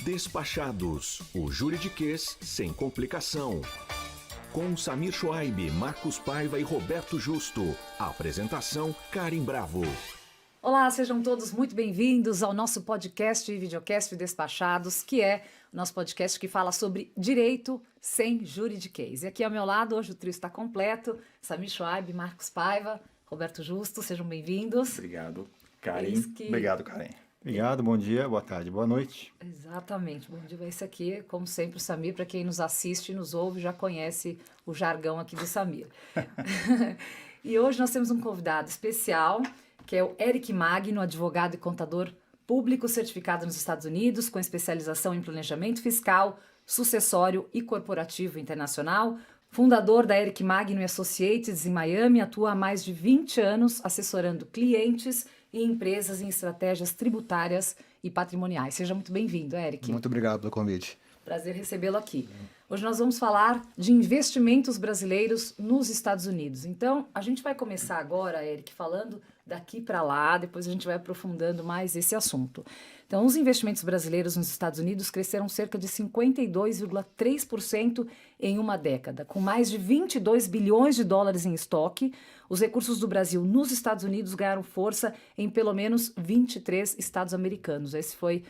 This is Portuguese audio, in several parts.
Despachados, o juridiquês sem complicação. Com Samir Schwaib, Marcos Paiva e Roberto Justo. Apresentação, Karen Bravo. Olá, sejam todos muito bem-vindos ao nosso podcast e videocast Despachados, que é o nosso podcast que fala sobre direito sem juridiquês. E aqui ao meu lado, hoje o trio está completo, Samir Schwaib, Marcos Paiva, Roberto Justo, sejam bem-vindos. Obrigado, Karen. Obrigado, Karen. Obrigado, bom dia, boa tarde, boa noite. Exatamente, bom dia. Esse aqui, como sempre, o Samir, para quem nos assiste e nos ouve, já conhece o jargão aqui do Samir. E hoje nós temos um convidado especial, que é o Eric Magno, advogado e contador público certificado nos Estados Unidos, com especialização em planejamento fiscal, sucessório e corporativo internacional, fundador da Eric Magno Associates em Miami, atua há mais de 20 anos assessorando clientes e empresas em estratégias tributárias e patrimoniais. Seja muito bem-vindo, Eric. Muito obrigado pelo convite. Prazer recebê-lo aqui. Hoje nós vamos falar de investimentos brasileiros nos Estados Unidos. Então, a gente vai começar agora, Eric, falando daqui para lá, depois a gente vai aprofundando mais esse assunto. Então, os investimentos brasileiros nos Estados Unidos cresceram cerca de 52,3% em uma década, com mais de 22 bilhões de dólares em estoque. Os recursos do Brasil nos Estados Unidos ganharam força em pelo menos 23 estados americanos. Essa foi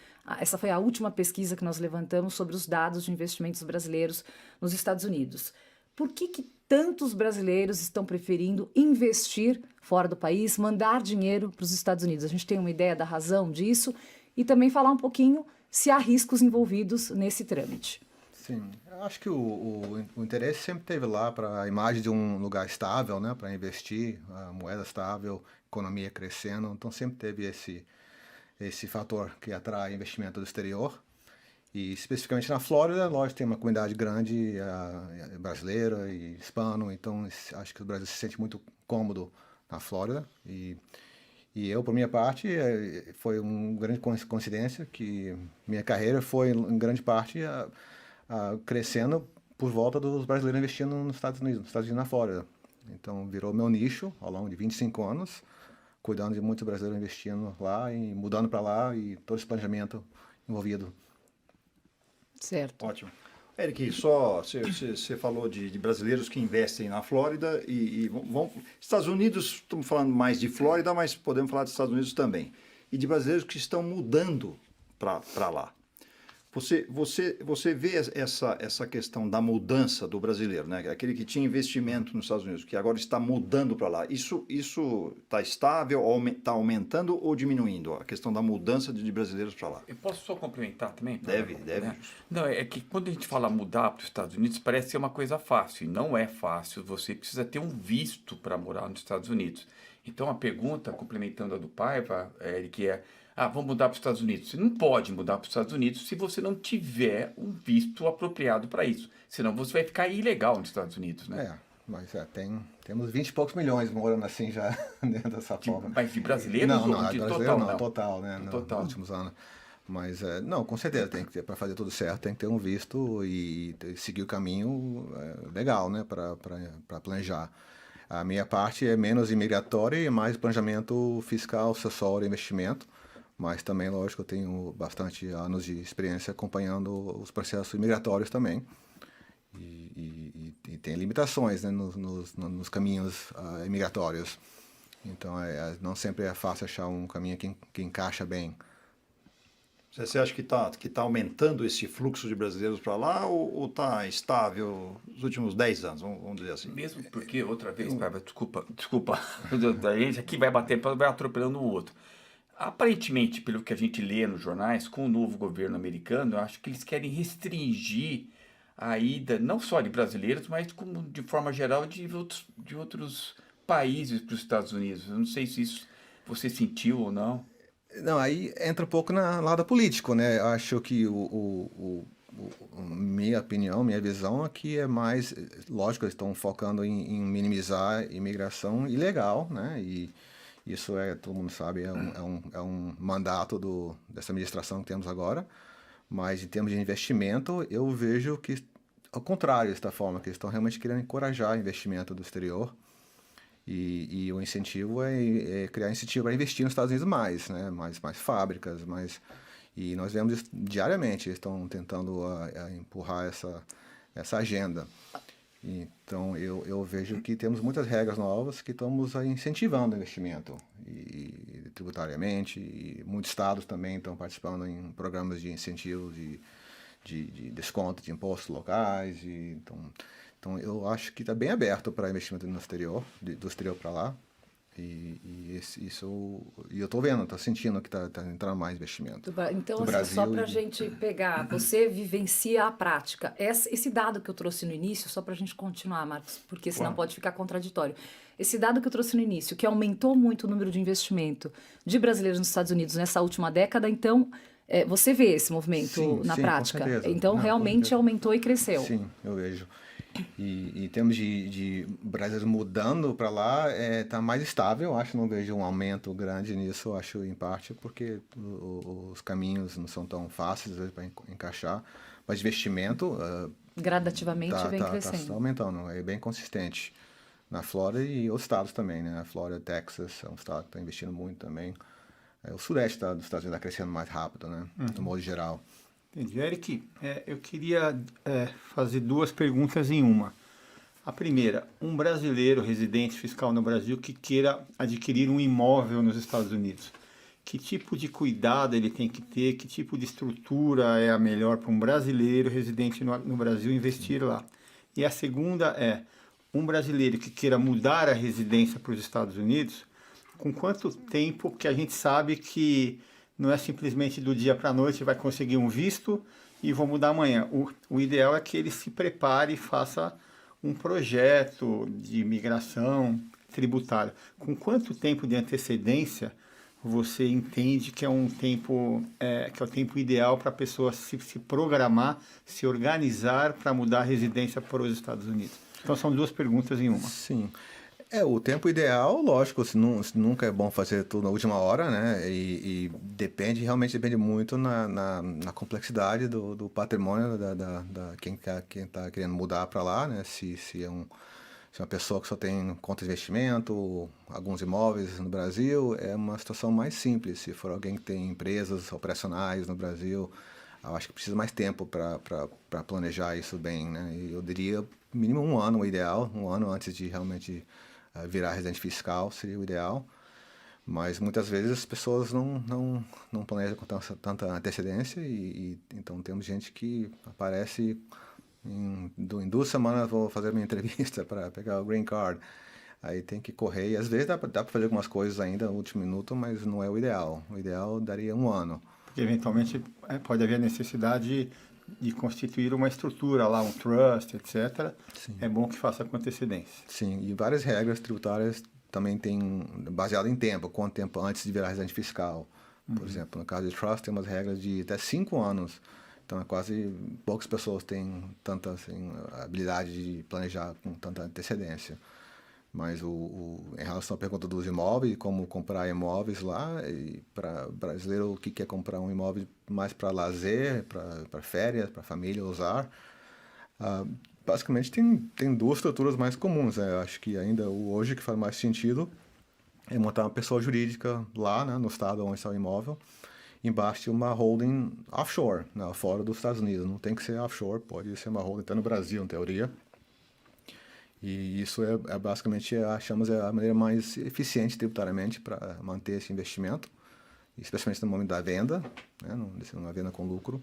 a última pesquisa que nós levantamos sobre os dados de investimentos brasileiros nos Estados Unidos. Por que tantos brasileiros estão preferindo investir fora do país, mandar dinheiro para os Estados Unidos? A gente tem uma ideia da razão disso e também falar um pouquinho se há riscos envolvidos nesse trâmite. Sim, eu acho que o interesse sempre teve lá para a imagem de um lugar estável, né, para investir, a moeda estável, economia crescendo, então sempre teve esse fator que atrai investimento do exterior. E especificamente na Flórida, lógico, tem uma comunidade grande brasileira e hispano, então acho que o Brasil se sente muito cômodo na Flórida. E eu, por minha parte, foi uma grande coincidência que minha carreira foi, em grande parte, crescendo por volta dos brasileiros investindo nos Estados Unidos na Flórida. Então, virou meu nicho ao longo de 25 anos, cuidando de muitos brasileiros investindo lá e mudando para lá e todo esse planejamento envolvido. Certo. Ótimo. Eric, só você falou de brasileiros que investem na Flórida e vão. Estados Unidos, estamos falando mais de Flórida, mas podemos falar dos Estados Unidos também. E de brasileiros que estão mudando para lá. Você vê essa questão da mudança do brasileiro, né? Aquele que tinha investimento nos Estados Unidos, que agora está mudando para lá. Isso está estável, está aumentando ou diminuindo a questão da mudança de brasileiros para lá? Eu posso só complementar também? Deve. Né? Não, é que quando a gente fala mudar para os Estados Unidos, parece ser uma coisa fácil. E não é fácil. Você precisa ter um visto para morar nos Estados Unidos. Então, a pergunta, complementando a do Paiva, Eric, vamos mudar para os Estados Unidos. Você não pode mudar para os Estados Unidos se você não tiver um visto apropriado para isso. Senão você vai ficar ilegal nos Estados Unidos, né? Mas temos 20 e poucos milhões morando assim já dentro dessa forma. Mas de brasileiros não, ou de brasileiro total? Não, total, né? Total. Nos últimos anos. Mas, não, com certeza, tem que ter, para fazer tudo certo, tem que ter um visto e seguir o caminho legal, né? Para planejar. A minha parte é menos imigratória e mais planejamento fiscal, sucessório, investimento. Mas também, lógico, eu tenho bastante anos de experiência acompanhando os processos imigratórios também. E tem limitações, né, nos caminhos imigratórios. Então, não sempre é fácil achar um caminho que encaixa bem. Você acha que tá aumentando esse fluxo de brasileiros para lá ou está estável nos últimos 10 anos, vamos dizer assim? Mesmo porque, outra vez, Paiva, desculpa, a gente aqui vai bater, vai atropelando o outro. Aparentemente, pelo que a gente lê nos jornais, com o novo governo americano, eu acho que eles querem restringir a ida não só de brasileiros, mas como de forma geral de outros países para os Estados Unidos. Eu não sei se isso você sentiu ou não. Não, aí entra um pouco no lado político, né? Eu acho que minha opinião, minha visão é que é mais, lógico, eles estão focando em minimizar a imigração ilegal, né? E isso todo mundo sabe, é um mandato dessa administração que temos agora. Mas em termos de investimento, eu vejo que, ao contrário, desta forma, que eles estão realmente querendo encorajar investimento do exterior. E o incentivo é criar incentivo para investir nos Estados Unidos mais, né? Mais fábricas, mais E nós vemos isso diariamente, eles estão tentando a empurrar essa agenda. Então, eu vejo que temos muitas regras novas que estamos incentivando o investimento, e tributariamente, e muitos estados também estão participando em programas de incentivo, de desconto de impostos locais. Então, eu acho que está bem aberto para investimento no exterior, do exterior para lá. E eu estou vendo, estou sentindo que está entrando mais investimento. Então, do assim, Brasil só para a gente pegar, você vivencia a prática. Esse dado que eu trouxe no início, só para a gente continuar, Marcos, porque senão pode ficar contraditório. Esse dado que eu trouxe no início, que aumentou muito o número de investimento de brasileiros nos Estados Unidos nessa última década, então, você vê esse movimento na prática? Com certeza. Então, realmente aumentou e cresceu. Sim, eu vejo. E em termos de brasileiros mudando para lá, está mais estável. Eu acho, não vejo um aumento grande nisso. Eu acho, em parte, porque os caminhos não são tão fáceis para encaixar. Mas investimento Gradativamente vem crescendo. Está aumentando, é bem consistente. Na Flórida e outros estados também, né? A Flórida, Texas, é um estado que está investindo muito também. O sudeste dos Estados Unidos está crescendo mais rápido, né? No modo geral. Entendi. Eric, eu queria fazer duas perguntas em uma. A primeira, um brasileiro residente fiscal no Brasil que queira adquirir um imóvel nos Estados Unidos, que tipo de cuidado ele tem que ter, que tipo de estrutura é a melhor para um brasileiro residente no Brasil investir lá? E a segunda é, um brasileiro que queira mudar a residência para os Estados Unidos, com quanto tempo que a gente sabe que não é simplesmente do dia para a noite vai conseguir um visto e vou mudar amanhã. O ideal é que ele se prepare e faça um projeto de imigração tributária. Com quanto tempo de antecedência você entende que é um tempo que é o tempo ideal para a pessoa se programar, se organizar para mudar a residência para os Estados Unidos? Então são duas perguntas em uma. Sim. O tempo ideal, lógico, nunca é bom fazer tudo na última hora, né? E realmente depende muito na complexidade do patrimônio quem está querendo mudar para lá, né? Se é uma pessoa que só tem conta de investimento, alguns imóveis no Brasil, é uma situação mais simples. Se for alguém que tem empresas operacionais no Brasil, eu acho que precisa mais tempo para planejar isso bem, né? E eu diria mínimo um ano, o ideal, um ano antes de realmente virar residente fiscal seria o ideal, mas muitas vezes as pessoas não planejam com tanta antecedência e então temos gente que aparece em 2 semanas vou fazer minha entrevista para pegar o green card, aí tem que correr e às vezes dá para fazer algumas coisas ainda no último minuto, mas não é o ideal daria um ano. Porque eventualmente pode haver necessidade de constituir uma estrutura lá, um trust, etc. Sim. É bom que faça com antecedência. Sim, e várias regras tributárias também tem baseado em tempo, quanto tempo antes de virar residente fiscal. Por exemplo, no caso de trust tem umas regras de até 5 anos. Então poucas pessoas têm tanta habilidade de planejar com tanta antecedência. Mas em relação à pergunta dos imóveis, como comprar imóveis lá, e para brasileiro que quer comprar um imóvel mais para lazer, para férias, para família usar, basicamente tem 2 estruturas mais comuns. Eu acho que ainda hoje que faz mais sentido é montar uma pessoa jurídica lá, né, no estado onde está o imóvel, embaixo de uma holding offshore, né, fora dos Estados Unidos. Não tem que ser offshore, pode ser uma holding até no Brasil, em teoria. E isso basicamente, achamos, a maneira mais eficiente tributariamente para manter esse investimento, especialmente no momento da venda, né, uma venda com lucro.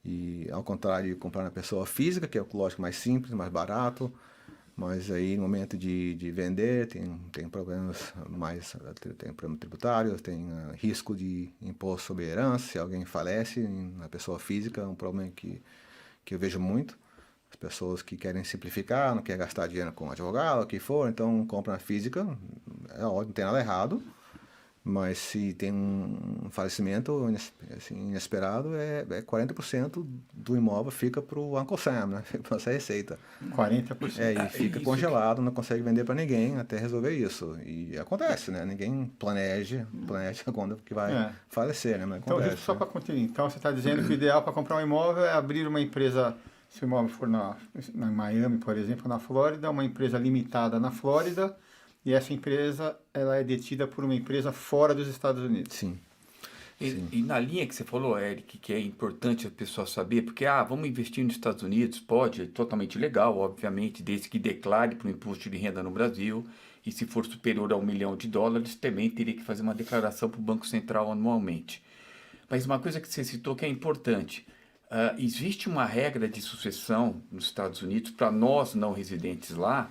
E ao contrário de comprar na pessoa física, que é, lógico, mais simples, mais barato, mas aí no momento de vender tem problemas tem problemas tributários, tem risco de imposto sobre herança, se alguém falece na pessoa física, é um problema que eu vejo muito. As pessoas que querem simplificar, não querem gastar dinheiro com advogado, o que for, então compram na física, não tem nada errado, mas se tem um falecimento inesperado, 40% do imóvel fica para o Uncle Sam, né? Fica para essa receita. 40%. E fica congelado, não consegue vender para ninguém até resolver isso. E acontece, né? Ninguém planeja quando que vai falecer, né? Mas então, acontece, só para continuar, então você está dizendo que o ideal para comprar um imóvel é abrir uma empresa. Se o imóvel for na Miami, por exemplo, na Flórida, uma empresa limitada na Flórida, e essa empresa ela é detida por uma empresa fora dos Estados Unidos. Sim. E na linha que você falou, Eric, que é importante a pessoa saber, porque, vamos investir nos Estados Unidos, pode, é totalmente legal, obviamente, desde que declare para o imposto de renda no Brasil, e se for superior a $1 milhão, também teria que fazer uma declaração para o Banco Central anualmente. Mas uma coisa que você citou que é importante, existe uma regra de sucessão nos Estados Unidos para nós não residentes lá.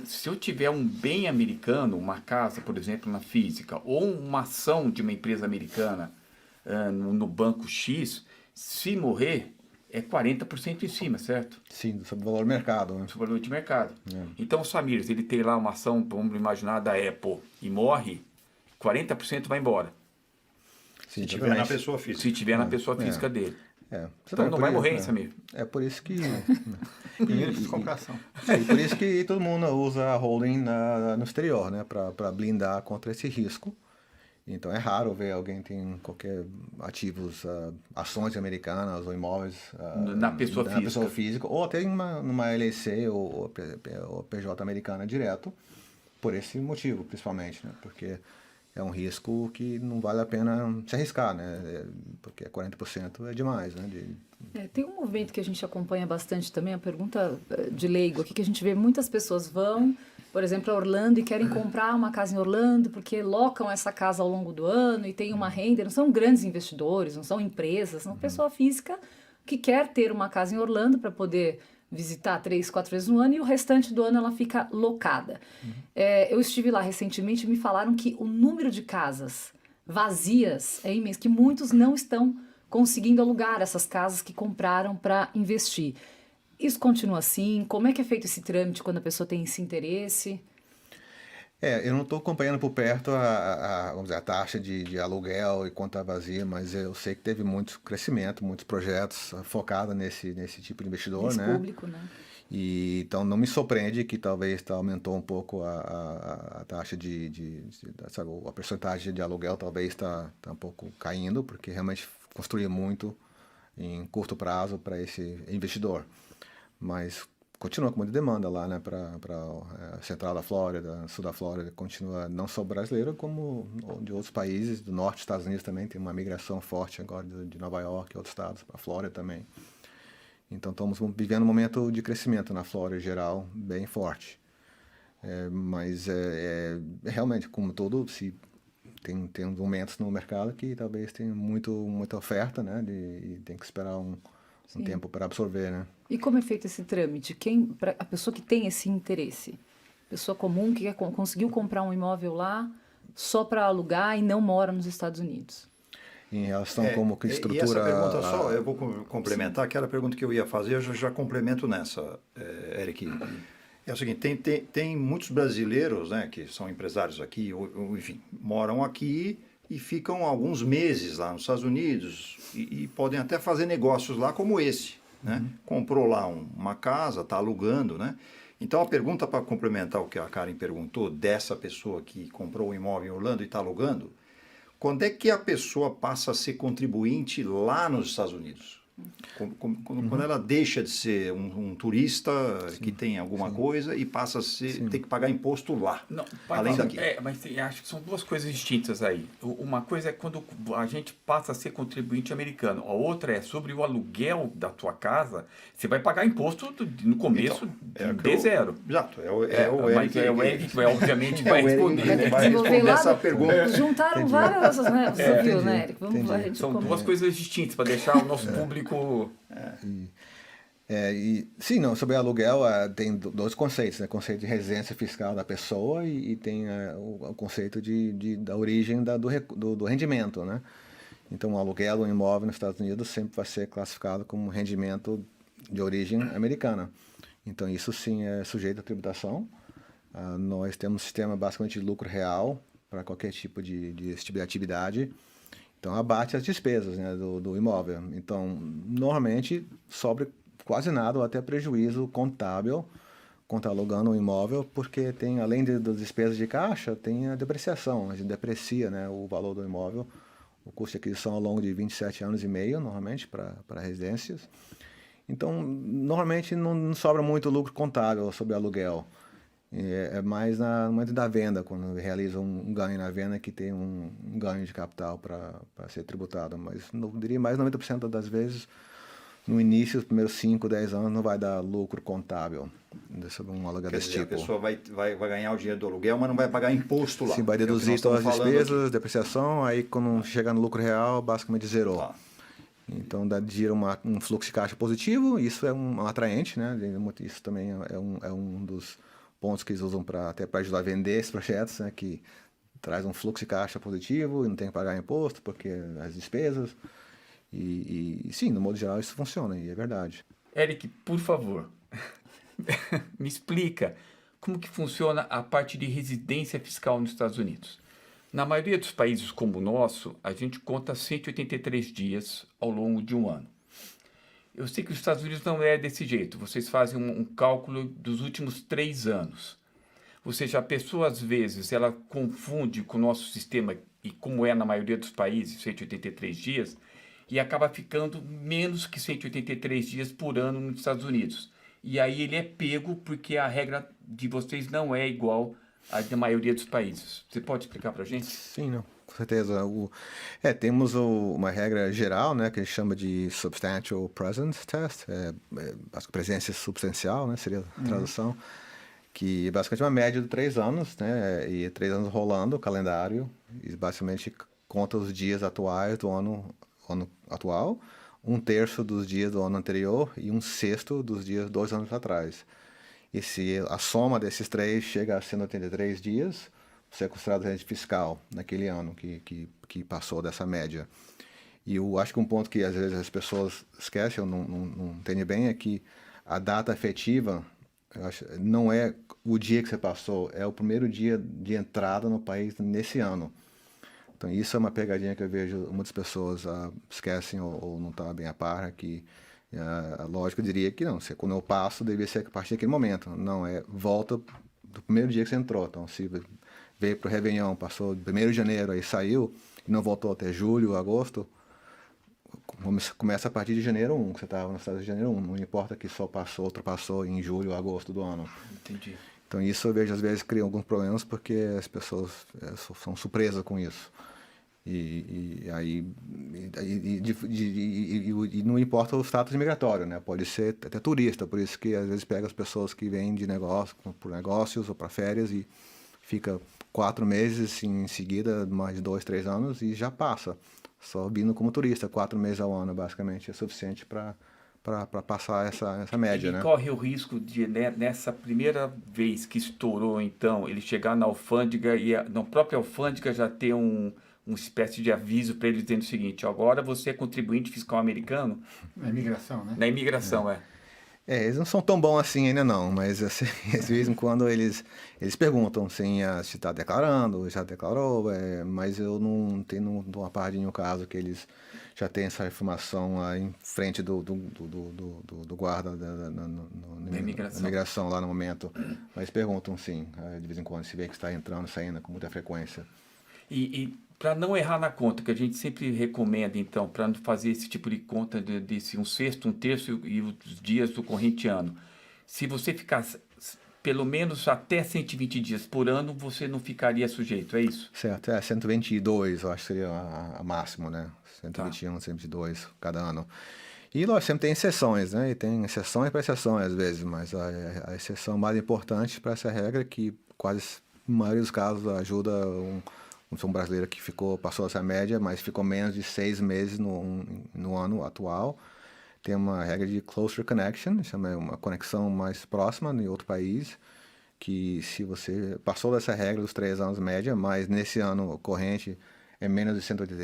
Se eu tiver um bem americano, uma casa, por exemplo, na física, ou uma ação de uma empresa americana no banco X, se morrer, é 40% em cima, certo? Sim, sobre o valor do mercado, né? Sobre o valor de mercado. Então, o Samir, se ele tem lá uma ação, vamos imaginar, da Apple, e morre, 40% vai embora. Se tiver na pessoa física. Se tiver na pessoa física dele. Então não vai morrer, hein, Samir? É por isso que... Primeiro fiz compração. E por isso que todo mundo usa a holding no exterior, né? Para blindar contra esse risco. Então é raro ver alguém tem qualquer ativos, ações americanas ou imóveis na pessoa física, ou até numa LLC ou PJ americana direto, por esse motivo, principalmente, né? Porque é um risco que não vale a pena se arriscar, né? Porque 40% é demais, né? Tem um movimento que a gente acompanha bastante também, a pergunta de leigo aqui, que a gente vê muitas pessoas vão, por exemplo, a Orlando e querem comprar uma casa em Orlando porque locam essa casa ao longo do ano e tem uma renda, não são grandes investidores, não são empresas, são pessoa física que quer ter uma casa em Orlando para poder visitar 3, 4 vezes no ano e o restante do ano ela fica locada. Eu estive lá recentemente e me falaram que o número de casas vazias é imenso, que muitos não estão conseguindo alugar essas casas que compraram para investir. Isso continua assim? Como é que é feito esse trâmite quando a pessoa tem esse interesse? Eu não estou acompanhando por perto vamos dizer, a taxa de aluguel e quanto está vazia, mas eu sei que teve muito crescimento, muitos projetos focados nesse tipo de investidor, nesse né? Público, né? E, então não me surpreende que talvez aumentou um pouco a taxa sabe, a percentagem de aluguel talvez está um pouco caindo, porque realmente construía muito em curto prazo para esse investidor. Mas continua com muita demanda lá, né, para a central da Flórida, sul da Flórida, continua não só brasileiro, como de outros países, do norte dos Estados Unidos também, tem uma migração forte agora de Nova York e outros estados, para a Flórida também. Então estamos vivendo um momento de crescimento na Flórida em geral, bem forte. Mas realmente, como todo, se tem momentos no mercado que talvez tenha muita oferta, né, e tem que esperar um tempo para absorver, né? E como é feito esse trâmite? A pessoa que tem esse interesse, pessoa comum que conseguiu comprar um imóvel lá só para alugar e não mora nos Estados Unidos. Em relação como que estrutura... E essa pergunta só, eu vou complementar, aquela pergunta que eu ia fazer, eu já complemento nessa, Eric. É o seguinte, tem muitos brasileiros, né, que são empresários aqui, ou enfim, moram aqui e ficam alguns meses lá nos Estados Unidos e podem até fazer negócios lá como esse, né? Comprou lá uma casa, está alugando, né? Então a pergunta para complementar o que a Karen perguntou dessa pessoa que comprou um imóvel em Orlando e está alugando, quando é que a pessoa passa a ser contribuinte lá nos Estados Unidos? Quando ela deixa de ser um turista que tem alguma coisa e passa a ter que pagar imposto lá, não, além daqui. Mas acho que são duas coisas distintas aí. Uma coisa é quando a gente passa a ser contribuinte americano. A outra é sobre o aluguel da tua casa, você vai pagar imposto no começo de zero. Exato, o Eric que vai, obviamente, vai responder. Vai responder essa pergunta. Juntaram várias, né? Você viu, né, Eric? São duas coisas distintas para deixar o nosso público... Sim, não, sobre aluguel tem dois conceitos, né? Conceito de residência fiscal da pessoa e tem o conceito da origem do rendimento, né? Então, o aluguel do imóvel nos Estados Unidos sempre vai ser classificado como rendimento de origem americana. Então, isso sim é sujeito à tributação. Nós temos um sistema basicamente de lucro real para qualquer tipo de atividade. Então, abate as despesas, né, do imóvel. Então, normalmente, sobra quase nada ou até prejuízo contábil quando está alugando um imóvel, porque tem, além das despesas de caixa, tem a depreciação. A gente deprecia, né, o valor do imóvel, o custo de aquisição ao longo de 27 anos e meio, normalmente, para residências. Então, normalmente, não sobra muito lucro contábil sobre aluguel. É mais no momento da venda, quando realiza um ganho na venda, que tem um ganho de capital para ser tributado. Mas não diria mais 90% das vezes, no início, os primeiros 5, 10 anos, não vai dar lucro contábil sobre um aluguel Quer desse dizer, tipo. a pessoa vai ganhar o dinheiro do aluguel, mas não vai pagar imposto lá. Sim, vai É o que deduzir nós todas as estamos falando despesas, aqui. depreciação, aí quando chegar no lucro real, basicamente zerou. Tá. Então gira um fluxo de caixa positivo, isso é um atraente, né? Isso também é um dos pontos que eles usam até para ajudar a vender esses projetos, né? Que traz um fluxo de caixa positivo e não tem que pagar imposto, porque as despesas. E sim, no modo geral isso funciona, e é verdade. Eric, por favor, me explica como que funciona a parte de residência fiscal nos Estados Unidos. Na maioria dos países como o nosso, a gente conta 183 dias ao longo de um ano. Eu sei que os Estados Unidos não é desse jeito. Vocês fazem um cálculo dos últimos 3 anos. Ou seja, a pessoa, às vezes, ela confunde com o nosso sistema, e como é na maioria dos países, 183 dias, e acaba ficando menos que 183 dias por ano nos Estados Unidos. E aí ele é pego porque a regra de vocês não é igual à da maioria dos países. Você pode explicar para a gente? Sim, não, com certeza. Temos uma regra geral, né, que a gente chama de Substantial Presence Test, acho que presença substancial, né, seria a tradução, que é basicamente uma média de 3 anos, né, e 3 anos rolando o calendário, e basicamente conta os dias atuais do ano atual, 1/3 dos dias do ano anterior e 1/6 dos dias 2 anos atrás. E se a soma desses 3 chega a 183 dias, você é considerado residente fiscal naquele ano que passou dessa média. E eu acho que um ponto que às vezes as pessoas esquecem ou não entendem bem é que a data efetiva não é o dia que você passou, é o primeiro dia de entrada no país nesse ano. Então isso é uma pegadinha que eu vejo muitas pessoas esquecem ou não estão bem a par, que a lógica diria que não, quando eu passo, deveria ser a partir daquele momento. Não, volta do primeiro dia que você entrou. Então, se veio para o Réveillon, passou 1º de janeiro, aí saiu, e não voltou até julho, agosto, começa a partir de janeiro 1, que você estava no estado de janeiro 1. Não importa que só ultrapassou em julho ou agosto do ano. Entendi. Então, isso eu vejo, às vezes, cria alguns problemas, porque as pessoas são surpresas com isso. E não importa o status migratório, né? Pode ser até turista, por isso que às vezes pega as pessoas que vêm de negócio, por negócios ou para férias e fica 4 meses em seguida, mais de 2, 3 anos e já passa. Só vindo como turista, 4 meses ao ano, basicamente, é suficiente para passar essa média, ele né? corre o risco de, nessa primeira vez que estourou, então, ele chegar na alfândega e na própria alfândega já ter uma espécie de aviso para ele dizendo o seguinte: agora você é contribuinte fiscal americano. Na imigração, né? Na imigração, Eles não são tão bons assim ainda não, mas assim, de vez em quando eles perguntam assim, se está declarando, já declarou, mas eu não tenho uma parte de nenhum caso que eles já têm essa informação lá em frente do guarda na imigração lá no momento. Mas perguntam sim, de vez em quando, se vê que está entrando, saindo com muita frequência. E para não errar na conta, que a gente sempre recomenda, então, para não fazer esse tipo de conta desse 1/6, 1/3 e os dias do corrente ano, se você ficar pelo menos até 120 dias por ano, você não ficaria sujeito, é isso? Certo, 122, eu acho que seria a máximo, né? 121, 122 cada ano. E, lógico, sempre tem exceções, né? E tem exceções para exceções, às vezes, mas a exceção mais importante para essa regra, que quase, na maioria dos casos, ajuda um brasileiro que passou essa média, mas ficou menos de 6 meses no ano atual. Tem uma regra de closer connection, chama uma conexão mais próxima em outro país, que se você passou dessa regra dos 3 anos média, mas nesse ano corrente é menos de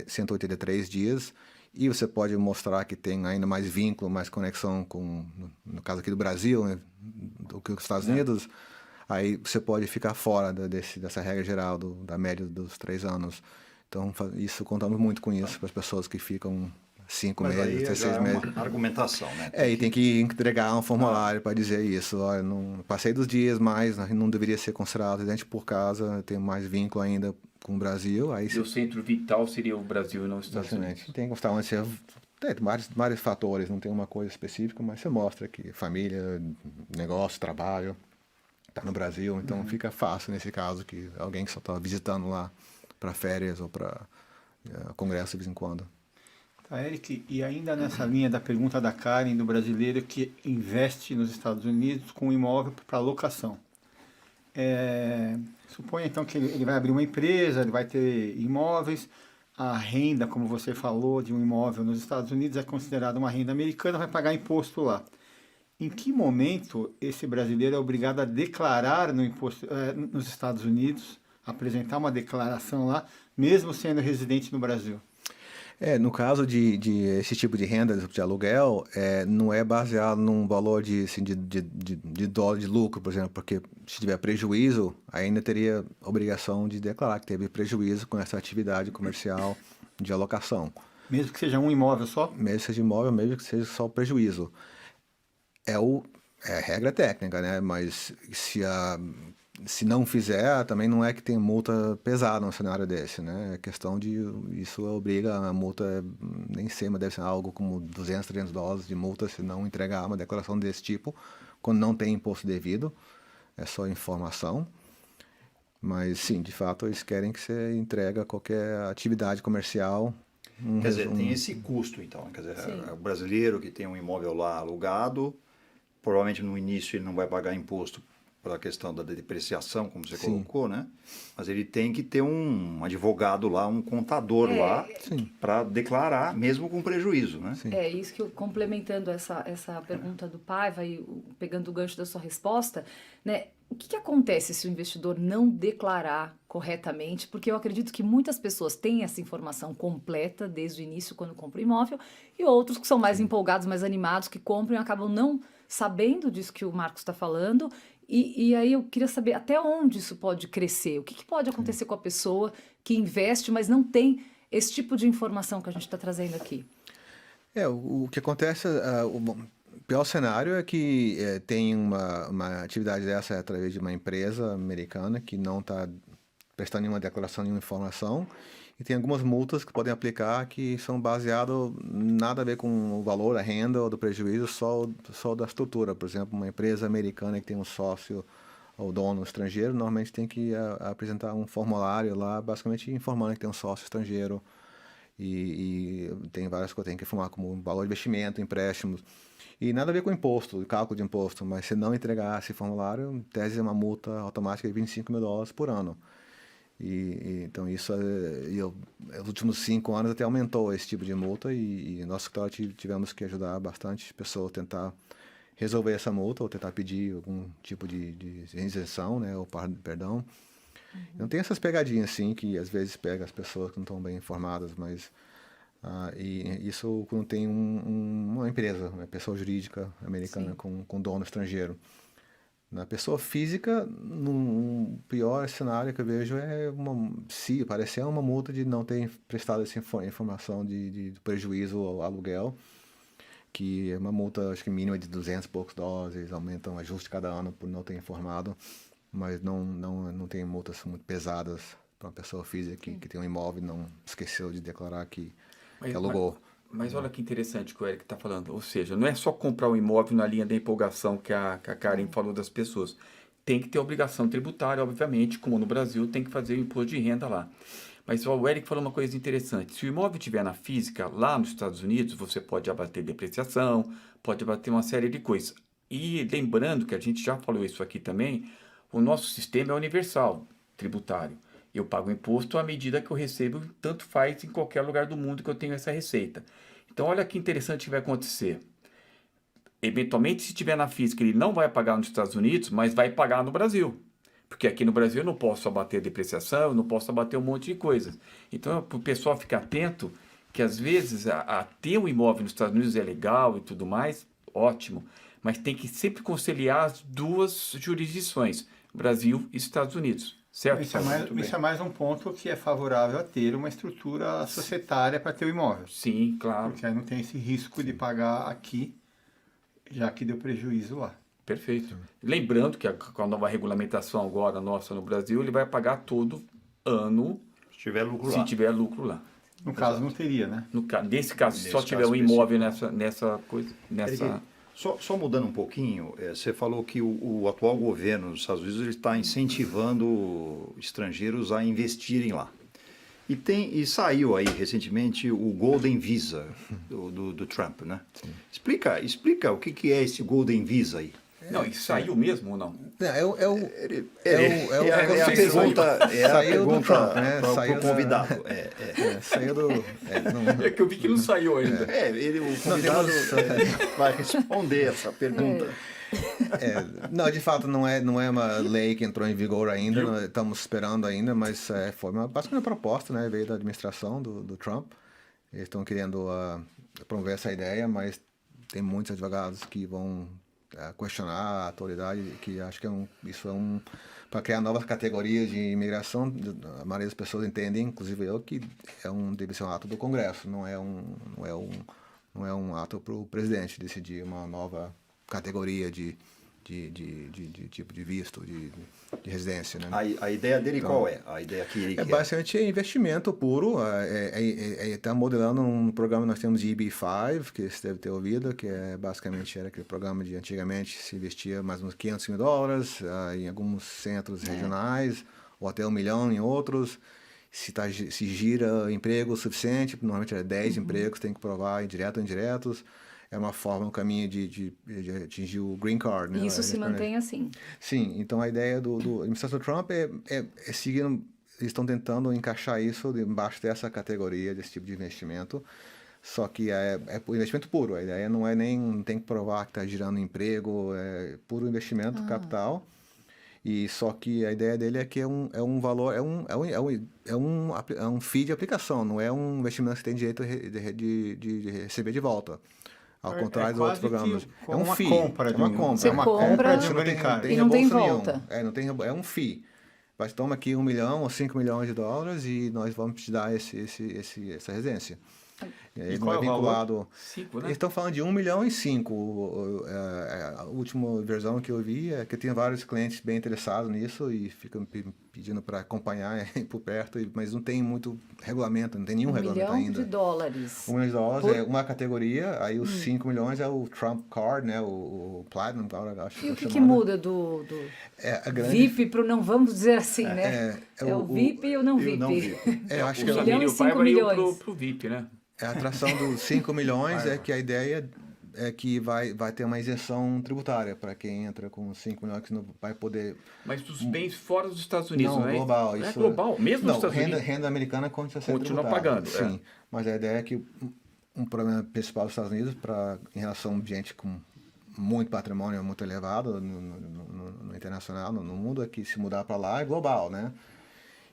183 dias, e você pode mostrar que tem ainda mais vínculo, mais conexão com, no caso aqui do Brasil, né, do que os Estados Unidos, aí você pode ficar fora dessa regra geral da média dos 3 anos. Então, isso contamos muito com isso para as pessoas que ficam 5 meses, até 6 meses. Uma argumentação, né? E tem que entregar um formulário para dizer isso. Olha, não passei dos dias, mas não deveria ser considerado residente por causa, tem mais vínculo ainda com o Brasil. Aí, E o centro vital seria o Brasil e não os Estados Unidos. Tem que constar onde você... Tem vários fatores, não tem uma coisa específica, mas você mostra que família, negócio, trabalho... no Brasil, então fica fácil nesse caso que alguém que só está visitando lá para férias ou para congresso de vez em quando. Tá, Eric, e ainda nessa linha da pergunta da Karen, do brasileiro que investe nos Estados Unidos com imóvel para locação. Suponha então que ele vai abrir uma empresa, ele vai ter imóveis, a renda, como você falou, de um imóvel nos Estados Unidos é considerada uma renda americana, vai pagar imposto lá. Em que momento esse brasileiro é obrigado a declarar no imposto, nos Estados Unidos, apresentar uma declaração lá, mesmo sendo residente no Brasil? No caso de esse tipo de renda de aluguel, não é baseado num valor de dólar de lucro, por exemplo, porque se tiver prejuízo, ainda teria obrigação de declarar que teve prejuízo com essa atividade comercial de alocação. Mesmo que seja um imóvel só? Mesmo que seja imóvel, mesmo que seja só prejuízo. É a regra técnica, né? Mas se não fizer, também não é que tem multa pesada num cenário desse, né? É questão de... Isso obriga a multa, nem sei, mas deve ser algo como $200, $300 de multa se não entregar uma declaração desse tipo, quando não tem imposto devido, é só informação. Mas sim, de fato, eles querem que você entregue qualquer atividade comercial. Quer dizer, tem esse custo, então. Quer dizer, o brasileiro que tem um imóvel lá alugado, provavelmente no início ele não vai pagar imposto pela questão da depreciação, como você colocou, né? Mas ele tem que ter um advogado lá, um contador lá, para declarar, mesmo com prejuízo, né? Sim. É isso que eu, complementando essa pergunta do Paiva e pegando o gancho da sua resposta, né? O que acontece se o investidor não declarar corretamente? Porque eu acredito que muitas pessoas têm essa informação completa desde o início, quando compram imóvel, e outros que são mais empolgados, mais animados, que compram e acabam não sabendo disso que o Marcos está falando. E aí eu queria saber até onde isso pode crescer. O que pode acontecer com a pessoa que investe, mas não tem esse tipo de informação que a gente está trazendo aqui? O que acontece... O pior cenário é que tem uma atividade dessa através de uma empresa americana que não está prestando nenhuma declaração, nenhuma informação, e tem algumas multas que podem aplicar que são baseadas nada a ver com o valor, a renda ou do prejuízo, só da estrutura. Por exemplo, uma empresa americana que tem um sócio ou dono estrangeiro, normalmente tem que apresentar um formulário lá, basicamente informando que tem um sócio estrangeiro, e tem várias coisas, tem que informar como valor de investimento, empréstimos, e nada a ver com imposto, cálculo de imposto, mas se não entregar esse formulário, em tese é uma multa automática de $25 mil por ano. Então isso, nos últimos 5 anos até aumentou esse tipo de multa, e nosso escritório tivemos que ajudar bastante pessoas a tentar resolver essa multa ou tentar pedir algum tipo de isenção, né, ou perdão. Então tem essas pegadinhas assim que às vezes pega as pessoas que não estão bem informadas, mas e isso quando tem uma empresa, uma pessoa jurídica americana com dono estrangeiro. Na pessoa física, no pior cenário que eu vejo se parecer uma multa de não ter prestado essa informação de prejuízo ao aluguel, que é uma multa, acho que mínima de $200 e poucos, eles aumentam o ajuste cada ano por não ter informado, mas não tem multas muito pesadas para uma pessoa física que tem um imóvel e não esqueceu de declarar que alugou. Mas olha que interessante que o Eric está falando. Ou seja, não é só comprar um imóvel na linha da empolgação que a Karen falou das pessoas. Tem que ter obrigação tributária, obviamente, como no Brasil, tem que fazer o imposto de renda lá. Mas o Eric falou uma coisa interessante. Se o imóvel estiver na física, lá nos Estados Unidos, você pode abater depreciação, pode abater uma série de coisas. E lembrando que a gente já falou isso aqui também, o nosso sistema é universal, tributário. Eu pago imposto à medida que eu recebo, tanto faz em qualquer lugar do mundo que eu tenho essa receita. Então, olha que interessante que vai acontecer. Eventualmente, se estiver na física, ele não vai pagar nos Estados Unidos, mas vai pagar no Brasil. Porque aqui no Brasil eu não posso abater a depreciação, eu não posso abater um monte de coisas. Então, para o pessoal ficar atento, que às vezes ter um imóvel nos Estados Unidos é legal e tudo mais, ótimo, mas tem que sempre conciliar as duas jurisdições, Brasil e Estados Unidos. Certo? Isso é mais um ponto que é favorável a ter uma estrutura societária para ter o imóvel. Sim, claro. Porque aí não tem esse risco de pagar aqui, já que deu prejuízo lá. Perfeito. Lembrando que com a nova regulamentação agora nossa no Brasil, ele vai pagar todo ano se tiver lucro lá. No caso não teria, né? Nesse caso, se só tiver um imóvel nessa coisa, nessa Só mudando um pouquinho, você falou que o atual governo dos Estados Unidos está incentivando estrangeiros a investirem lá. E saiu aí recentemente o Golden Visa do Trump, né? Explica o que é esse Golden Visa aí. Não, e saiu mesmo ou não? É a pergunta do Trump, né? Para o convidado. Saiu do... É que eu vi que não saiu ainda. O convidado vai responder essa pergunta. Não, de fato não é uma lei que entrou em vigor ainda, nós estamos esperando ainda, mas foi basicamente uma proposta, né? Veio da administração do Trump. Eles estão querendo promover essa ideia, mas tem muitos advogados que vão questionar a autoridade, que acho que isso é para criar novas categorias de imigração. A maioria das pessoas entendem, inclusive eu, que deve ser um ato do Congresso, não é um ato para o presidente decidir uma nova categoria de tipo de visto, de residência, né? A ideia dele então, qual é? A ideia que ele quer? Basicamente investimento puro. Está modelando um programa que nós temos de EB5, que você deve ter ouvido, que basicamente era aquele programa de antigamente se investia mais uns $500 mil em alguns centros regionais, ou até $1 milhão em outros. Se gira emprego suficiente, normalmente 10 empregos, tem que provar direto ou indiretos. É uma forma, um caminho de atingir o green card. Né? E isso se mantém assim. Sim, então a ideia do administração Trump é seguindo, eles estão tentando encaixar isso embaixo dessa categoria, desse tipo de investimento, só que é investimento puro, a ideia não tem que provar que está girando emprego, é puro investimento, capital, e só que a ideia dele é que é um valor, é um fee de aplicação, não é um investimento que tem direito de receber de volta. Ao contrário dos outros programas. É um FII. Você uma compra de um green card. E não tem volta. É um FII. Mas toma aqui $1 milhão ou $5 milhões e nós vamos te dar essa residência. Ele não é vinculado. 5, né? Eles estão falando de 1 milhão e 5. A última versão que eu vi é que eu tenho vários clientes bem interessados nisso e ficam pedindo para acompanhar por perto, mas não tem muito regulamento, não tem nenhum regulamento ainda. $1 milhão. $1 milhão é uma categoria, aí os 5 milhões é o Trump Card, né? O Platinum Card, acho que E o que muda do VIP para o não, vamos dizer assim, né? É o VIP e o não VIP. Acho O que $1 Samir milhão e e o 5 Paiva iam milhões. pro VIP, né? A atração dos 5 milhões é que a ideia é que vai ter uma isenção tributária para quem entra com 5 milhões, que não vai poder... Mas dos bens fora dos Estados Unidos, não é? Global. É global, mesmo nos Estados Unidos? Renda americana continua pagando. Sim, mas a ideia é que um problema principal dos Estados Unidos, em relação a gente com muito patrimônio muito elevado no internacional, no mundo, é que se mudar para lá é global, né?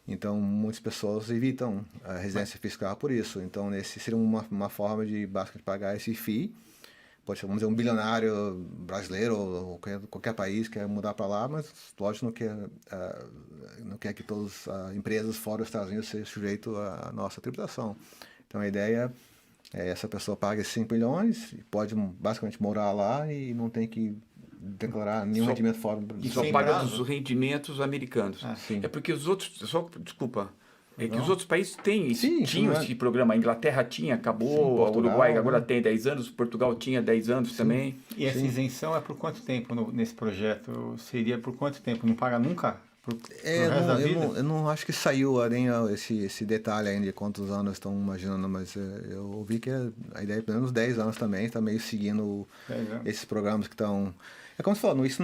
Então, muitas pessoas evitam a residência fiscal por isso. Então, esse seria uma forma de basicamente pagar esse FII. Pode ser, vamos dizer, um bilionário brasileiro ou qualquer país quer mudar para lá, mas, lógico, não quer que todas as empresas fora dos Estados Unidos sejam sujeitas à nossa tributação. Então, a ideia é essa pessoa paga esses 5 milhões, pode basicamente morar lá e não tem que declarar nenhum rendimento fora do Brasil. E só paga dos rendimentos americanos. Sim. É porque os outros... Desculpa. É que os outros países tinham esse programa. A Inglaterra tinha, acabou. Portugal, o Uruguai agora tem 10 anos. Portugal tinha 10 anos também. E essa isenção é por quanto tempo nesse projeto? Seria por quanto tempo? Não paga nunca? Pro resto da vida? Eu não acho que saiu nem esse detalhe ainda de quantos anos estão imaginando, mas eu ouvi que a ideia é pelo menos 10 anos também, está meio seguindo esses programas que estão... É como você falou, isso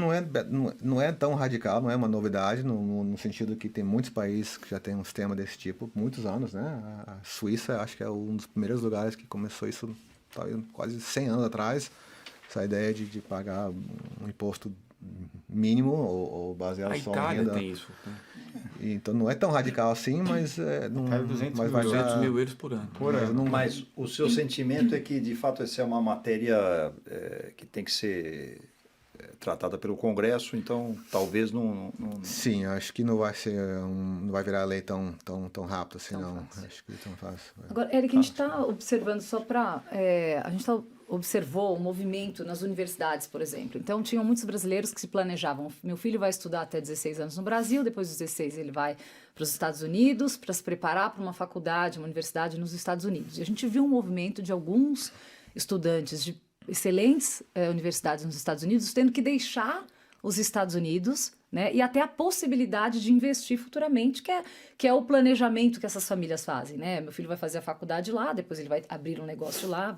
não é tão radical, não é uma novidade, no sentido que tem muitos países que já têm um sistema desse tipo, muitos anos, né? A Suíça, acho que é um dos primeiros lugares que começou isso quase 100 anos atrás, essa ideia de pagar um imposto mínimo ou baseado só em renda. A Itália tem isso. Então não é tão radical assim, mas... mas 200 mil euros por ano. Mas o seu sentimento é que, de fato, essa é uma matéria que tem que ser... tratada pelo Congresso, então talvez não... Sim, acho que não vai ser não vai virar lei tão rápido assim, não. Acho que tão fácil. Agora, Eric, a gente está observando só para... a gente observou o movimento nas universidades, por exemplo. Então, tinham muitos brasileiros que se planejavam. Meu filho vai estudar até 16 anos no Brasil, depois dos 16 ele vai para os Estados Unidos para se preparar para uma faculdade, uma universidade nos Estados Unidos. E a gente viu um movimento de alguns estudantes de excelentes universidades nos Estados Unidos tendo que deixar os Estados Unidos, né, e até a possibilidade de investir futuramente, que é o planejamento que essas famílias fazem, né? Meu filho vai fazer a faculdade lá, depois ele vai abrir um negócio lá,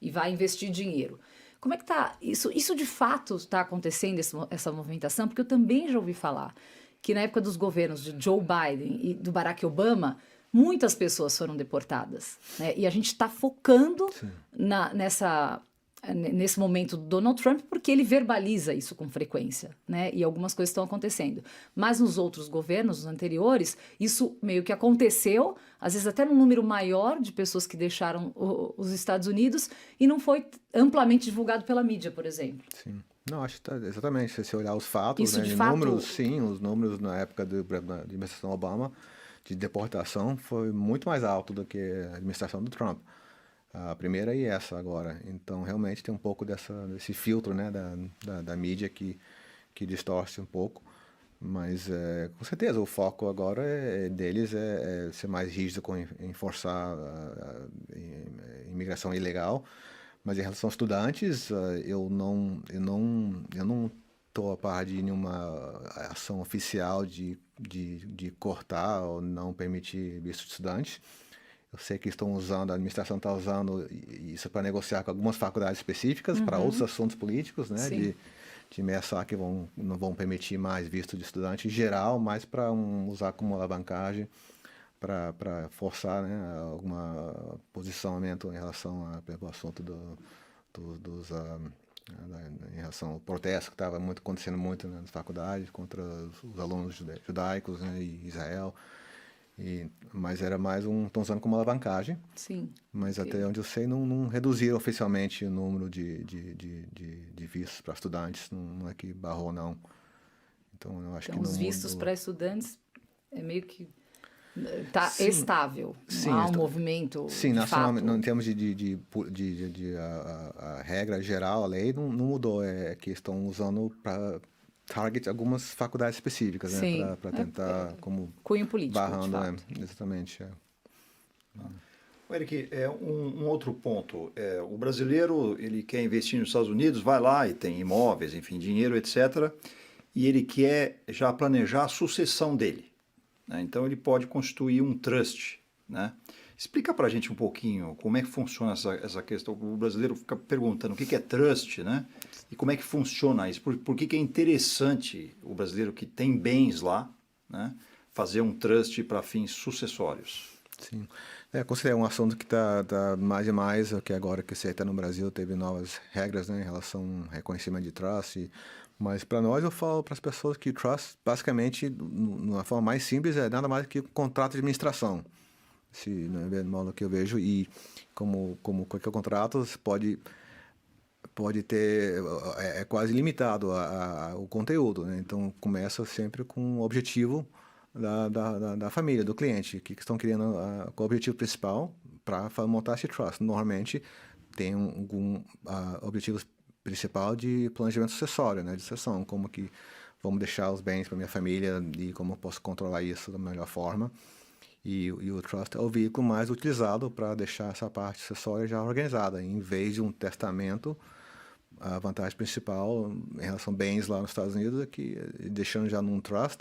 e vai investir dinheiro. Como é que tá? Isso de fato está acontecendo, essa movimentação? Porque eu também já ouvi falar que na época dos governos de Joe Biden e do Barack Obama, muitas pessoas foram deportadas, né? E a gente está focando nesse momento do Donald Trump porque ele verbaliza isso com frequência, né? E algumas coisas estão acontecendo. Mas nos outros governos, nos anteriores, isso meio que aconteceu, às vezes até num número maior de pessoas que deixaram os Estados Unidos e não foi amplamente divulgado pela mídia, por exemplo. Sim. Não, acho que tá, exatamente. Se você olhar os fatos, Isso né, de de fato... números, sim, os números na época da administração Obama de deportação foi muito mais alto do que a administração do Trump. A primeira e essa agora. Então, realmente tem um pouco desse filtro, né, da mídia que distorce um pouco. Mas, com certeza, o foco agora deles é ser mais rígido em forçar a imigração ilegal. Mas em relação aos estudantes, eu não estou a par de nenhuma ação oficial de cortar ou não permitir visto de estudante. Eu sei que a administração está usando isso para negociar com algumas faculdades específicas para outros assuntos políticos, né? De ameaçar que não vão permitir mais visto de estudante em geral, mas para usar como alavancagem para forçar, né, algum posicionamento em relação ao assunto em relação ao protesto que estava acontecendo muito, né, nas faculdades contra os alunos judaicos, né, e Israel. Mas era mais estão usando como alavancagem. Sim. Mas até onde eu sei, não reduziram oficialmente o número de vistos para estudantes. Não é que barrou, não. Então, eu acho que os vistos para estudantes é meio que está estável. Sim, não há um movimento. Sim, nacionalmente, em termos a regra geral, a lei não mudou. É que estão usando para target algumas faculdades específicas, né? Para tentar como cunho político, barrando, exatamente. Eric, um outro ponto. O brasileiro, ele quer investir nos Estados Unidos, vai lá e tem imóveis, enfim, dinheiro, etc. E ele quer já planejar a sucessão dele, né? Então, ele pode constituir um trust, né? Explica para a gente um pouquinho como é que funciona essa questão. O brasileiro fica perguntando o que é trust, né? E como é que funciona isso? Por que é interessante o brasileiro que tem bens lá, né, fazer um trust para fins sucessórios? Sim. Considero um assunto que está mais e mais, que agora que você está no Brasil, teve novas regras, né, em relação ao reconhecimento de trust. Mas para nós, eu falo para as pessoas que trust, basicamente, de uma forma mais simples, é nada mais que um contrato de administração. No modo que eu vejo, e como qualquer contrato, você pode ter, é quase limitado o conteúdo, né? Então, começa sempre com o objetivo da família, do cliente, que estão querendo, com o objetivo principal para montar esse trust. Normalmente, tem algum objetivo principal de planejamento sucessório, né? De sucessão, como que vamos deixar os bens para minha família e como eu posso controlar isso da melhor forma. E o trust é o veículo mais utilizado para deixar essa parte sucessória já organizada. Em vez de um testamento, a vantagem principal em relação a bens lá nos Estados Unidos é que, deixando já num trust,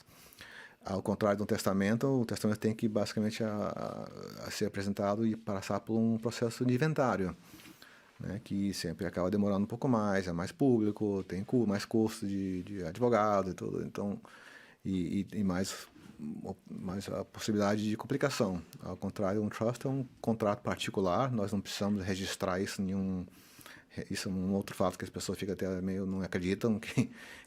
ao contrário de um testamento, o testamento tem que basicamente a ser apresentado e passar por um processo de inventário, né, que sempre acaba demorando um pouco mais, é mais público, tem mais custo de advogado e tudo, então, e mais a possibilidade de complicação. Ao contrário, um trust é um contrato particular, nós não precisamos registrar isso em nenhum... Isso é um outro fato que as pessoas ficam até meio não acreditam,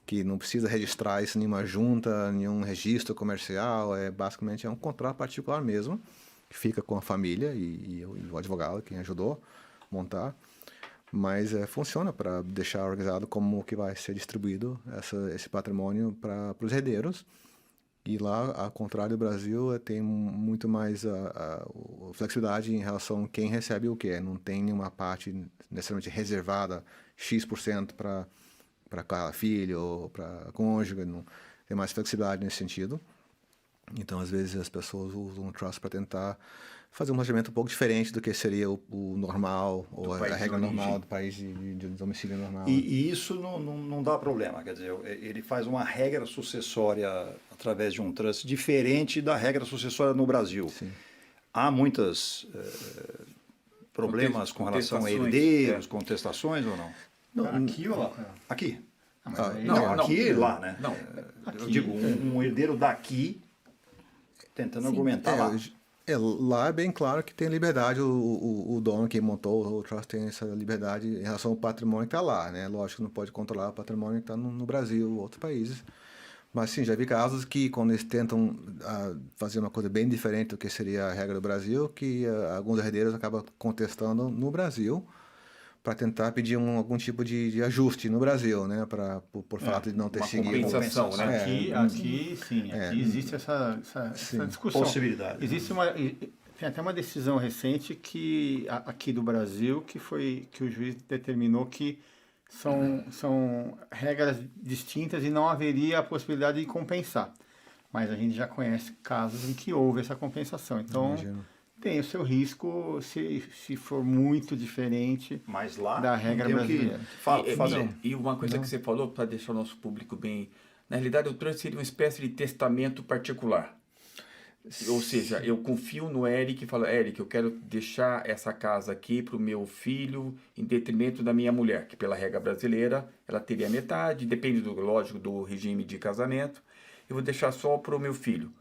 que não precisa registrar isso em nenhuma junta, nenhum registro comercial, basicamente é um contrato particular mesmo, que fica com a família e o advogado, quem ajudou a montar, mas funciona para deixar organizado como que vai ser distribuído esse patrimônio para os herdeiros. E lá, ao contrário do Brasil, tem muito mais a flexibilidade em relação a quem recebe o quê. Não tem nenhuma parte necessariamente reservada, X% para cada filho ou para cônjuge. Não, tem mais flexibilidade nesse sentido. Então, às vezes, as pessoas usam o trust para tentar fazer um planejamento um pouco diferente do que seria o normal, ou a país de regra origem. normal do país de domicílio normal. E isso não dá problema, quer dizer, ele faz uma regra sucessória através de um trust diferente da regra sucessória no Brasil. Sim. Há muitos problemas com relação a herdeiros, contestações ou não? Aqui ou lá? Aqui. Mas aí- Não, aqui e lá, né? Não. Eu Aqui. digo, um herdeiro daqui tentando argumentar lá. Lá é bem claro que tem liberdade, o dono que montou o trust tem essa liberdade em relação ao patrimônio que está lá, né? Lógico que não pode controlar o patrimônio que está no Brasil ou outros países. Mas sim, já vi casos que quando eles tentam fazer uma coisa bem diferente do que seria a regra do Brasil, que alguns herdeiros acabam contestando no Brasil para tentar pedir algum tipo de ajuste no Brasil, né? Por fato de não ter uma seguido. compensação, né? Aqui sim, aqui existe essa discussão. Possibilidade. Existe tem até uma decisão recente que aqui do Brasil que o juiz determinou que são regras distintas e não haveria a possibilidade de compensar. Mas a gente já conhece casos em que houve essa compensação. Então Imagino. tem o seu risco se for muito diferente Mas lá da regra não tem o que brasileira. fazer. E uma coisa que você falou, para deixar o nosso público bem... Na realidade, o trust seria uma espécie de testamento particular. Ou seja, eu confio no Eric e falo, Eric, eu quero deixar essa casa aqui para o meu filho em detrimento da minha mulher, que pela regra brasileira ela teria metade, depende, lógico, do regime de casamento. Eu vou deixar só para o meu filho.